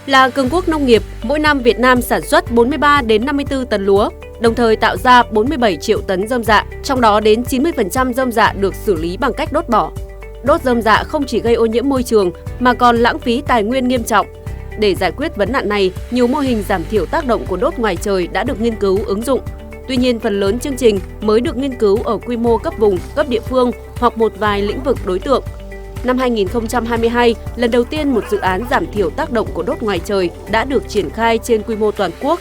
Là cường quốc nông nghiệp, mỗi năm Việt Nam sản xuất 43 đến 54 tấn lúa, đồng thời tạo ra 47 triệu tấn rơm rạ, trong đó đến 90% rơm rạ được xử lý bằng cách đốt bỏ. Đốt rơm rạ không chỉ gây ô nhiễm môi trường mà còn lãng phí tài nguyên nghiêm trọng. Để giải quyết vấn nạn này, nhiều mô hình giảm thiểu tác động của đốt ngoài trời đã được nghiên cứu ứng dụng. Tuy nhiên, phần lớn chương trình mới được nghiên cứu ở quy mô cấp vùng, cấp địa phương hoặc một vài lĩnh vực đối tượng. Năm 2022, lần đầu tiên một dự án giảm thiểu tác động của đốt ngoài trời đã được triển khai trên quy mô toàn quốc.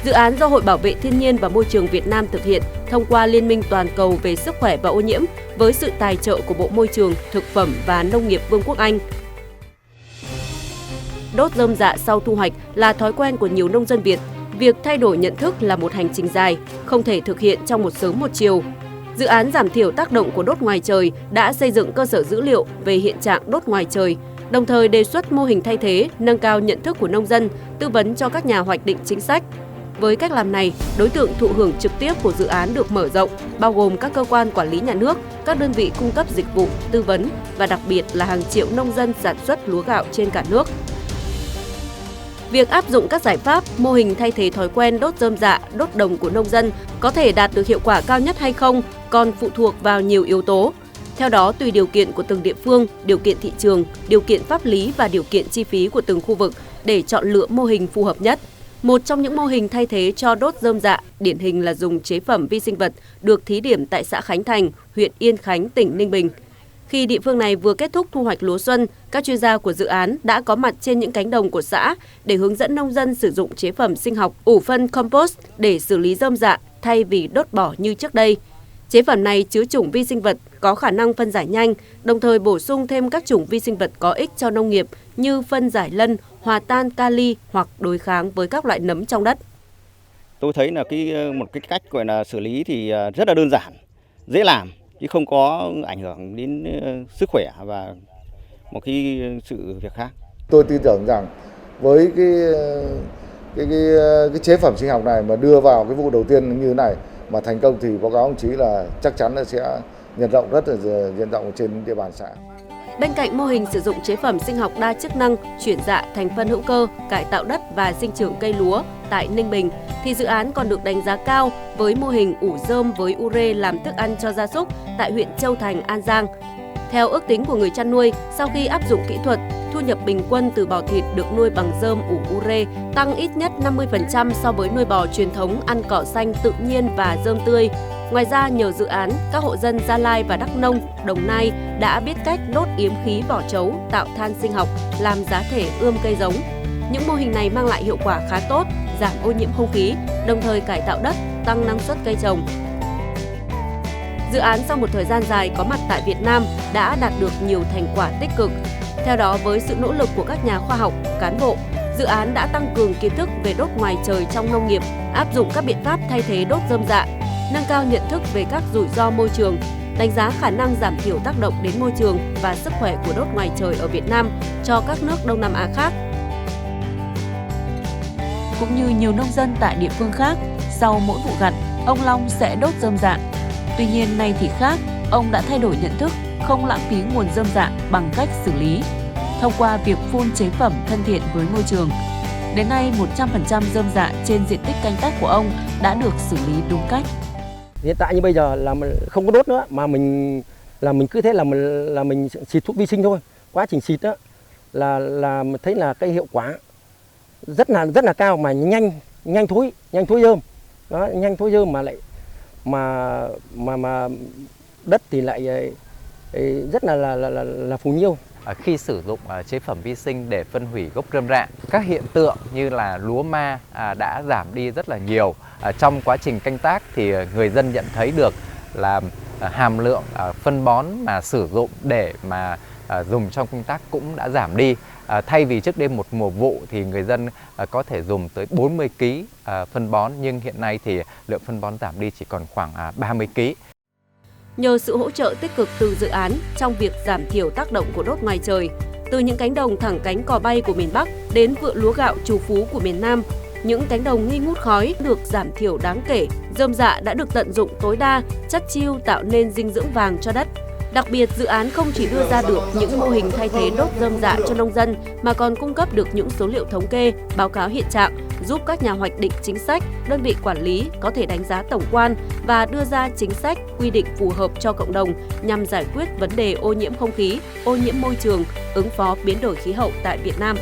Dự án do Hội Bảo vệ Thiên nhiên và Môi trường Việt Nam thực hiện thông qua Liên minh Toàn cầu về sức khỏe và ô nhiễm với sự tài trợ của Bộ Môi trường, Thực phẩm và Nông nghiệp Vương quốc Anh. Đốt rơm rạ sau thu hoạch là thói quen của nhiều nông dân Việt. Việc thay đổi nhận thức là một hành trình dài, không thể thực hiện trong một sớm một chiều. Dự án giảm thiểu tác động của đốt ngoài trời đã xây dựng cơ sở dữ liệu về hiện trạng đốt ngoài trời, đồng thời đề xuất mô hình thay thế, nâng cao nhận thức của nông dân, tư vấn cho các nhà hoạch định chính sách. Với cách làm này, đối tượng thụ hưởng trực tiếp của dự án được mở rộng, bao gồm các cơ quan quản lý nhà nước, các đơn vị cung cấp dịch vụ, tư vấn và đặc biệt là hàng triệu nông dân sản xuất lúa gạo trên cả nước. Việc áp dụng các giải pháp, mô hình thay thế thói quen đốt rơm rạ, đốt đồng của nông dân có thể đạt được hiệu quả cao nhất hay không còn phụ thuộc vào nhiều yếu tố. Theo đó, tùy điều kiện của từng địa phương, điều kiện thị trường, điều kiện pháp lý và điều kiện chi phí của từng khu vực để chọn lựa mô hình phù hợp nhất. Một trong những mô hình thay thế cho đốt rơm rạ điển hình là dùng chế phẩm vi sinh vật được thí điểm tại xã Khánh Thành, huyện Yên Khánh, tỉnh Ninh Bình. Khi địa phương này vừa kết thúc thu hoạch lúa xuân, các chuyên gia của dự án đã có mặt trên những cánh đồng của xã để hướng dẫn nông dân sử dụng chế phẩm sinh học ủ phân compost để xử lý rơm rạ thay vì đốt bỏ như trước đây. Chế phẩm này chứa chủng vi sinh vật có khả năng phân giải nhanh, đồng thời bổ sung thêm các chủng vi sinh vật có ích cho nông nghiệp như phân giải lân, hòa tan kali hoặc đối kháng với các loại nấm trong đất. Tôi thấy là một cái cách gọi là xử lý thì rất là đơn giản, dễ làm chứ không có ảnh hưởng đến sức khỏe và một cái sự việc khác. Tôi tin tưởng rằng với cái chế phẩm sinh học này mà đưa vào cái vụ đầu tiên như thế này mà thành công thì báo cáo ông chí là chắc chắn là sẽ nhân rộng rất là diện rộng trên địa bàn xã. Bên cạnh mô hình sử dụng chế phẩm sinh học đa chức năng, chuyển dạ thành phân hữu cơ, cải tạo đất và sinh trưởng cây lúa tại Ninh Bình, thì dự án còn được đánh giá cao với mô hình ủ rơm với ure làm thức ăn cho gia súc tại huyện Châu Thành, An Giang. Theo ước tính của người chăn nuôi, sau khi áp dụng kỹ thuật, thu nhập bình quân từ bò thịt được nuôi bằng rơm ủ ure tăng ít nhất 50% so với nuôi bò truyền thống ăn cỏ xanh tự nhiên và rơm tươi. Ngoài ra, nhờ dự án, các hộ dân Gia Lai và Đắk Nông, Đồng Nai đã biết cách đốt yếm khí vỏ trấu, tạo than sinh học, làm giá thể ươm cây giống. Những mô hình này mang lại hiệu quả khá tốt, giảm ô nhiễm không khí, đồng thời cải tạo đất, tăng năng suất cây trồng. Dự án sau một thời gian dài có mặt tại Việt Nam đã đạt được nhiều thành quả tích cực. Theo đó, với sự nỗ lực của các nhà khoa học, cán bộ, dự án đã tăng cường kiến thức về đốt ngoài trời trong nông nghiệp, áp dụng các biện pháp thay thế đốt rơm rạ, nâng cao nhận thức về các rủi ro môi trường, đánh giá khả năng giảm thiểu tác động đến môi trường và sức khỏe của đốt ngoài trời ở Việt Nam cho các nước Đông Nam Á khác. Cũng như nhiều nông dân tại địa phương khác, sau mỗi vụ gặt, ông Long sẽ đốt rơm rạ. Tuy nhiên nay thì khác, ông đã thay đổi nhận thức, không lãng phí nguồn rơm rạ bằng cách xử lý, thông qua việc phun chế phẩm thân thiện với môi trường. Đến nay, 100% rơm rạ trên diện tích canh tác của ông đã được xử lý đúng cách. Hiện tại như bây giờ là mình không có đốt nữa mà mình cứ thế là mình xịt thuốc vi sinh thôi. Quá trình xịt đó là mình thấy là cái hiệu quả rất là cao mà nhanh thối rơm. Đó, nhanh thối rơm mà lại mà đất thì lại rất là phù nhiêu. Khi sử dụng chế phẩm vi sinh để phân hủy gốc rơm rạ, các hiện tượng như là lúa ma đã giảm đi rất là nhiều. Trong quá trình canh tác thì người dân nhận thấy được là hàm lượng phân bón mà sử dụng để mà dùng trong canh tác cũng đã giảm đi. Thay vì trước đây một mùa vụ thì người dân có thể dùng tới 40 kg phân bón, nhưng hiện nay thì lượng phân bón giảm đi chỉ còn khoảng 30 kg. Nhờ sự hỗ trợ tích cực từ dự án trong việc giảm thiểu tác động của đốt ngoài trời, từ những cánh đồng thẳng cánh cò bay của miền Bắc đến vựa lúa gạo trù phú của miền Nam, những cánh đồng nghi ngút khói được giảm thiểu đáng kể, rơm rạ đã được tận dụng tối đa, chất chiêu tạo nên dinh dưỡng vàng cho đất. Đặc biệt, dự án không chỉ đưa ra được những mô hình thay thế đốt rơm rạ cho nông dân mà còn cung cấp được những số liệu thống kê, báo cáo hiện trạng, giúp các nhà hoạch định chính sách, đơn vị quản lý có thể đánh giá tổng quan và đưa ra chính sách, quy định phù hợp cho cộng đồng nhằm giải quyết vấn đề ô nhiễm không khí, ô nhiễm môi trường, ứng phó biến đổi khí hậu tại Việt Nam.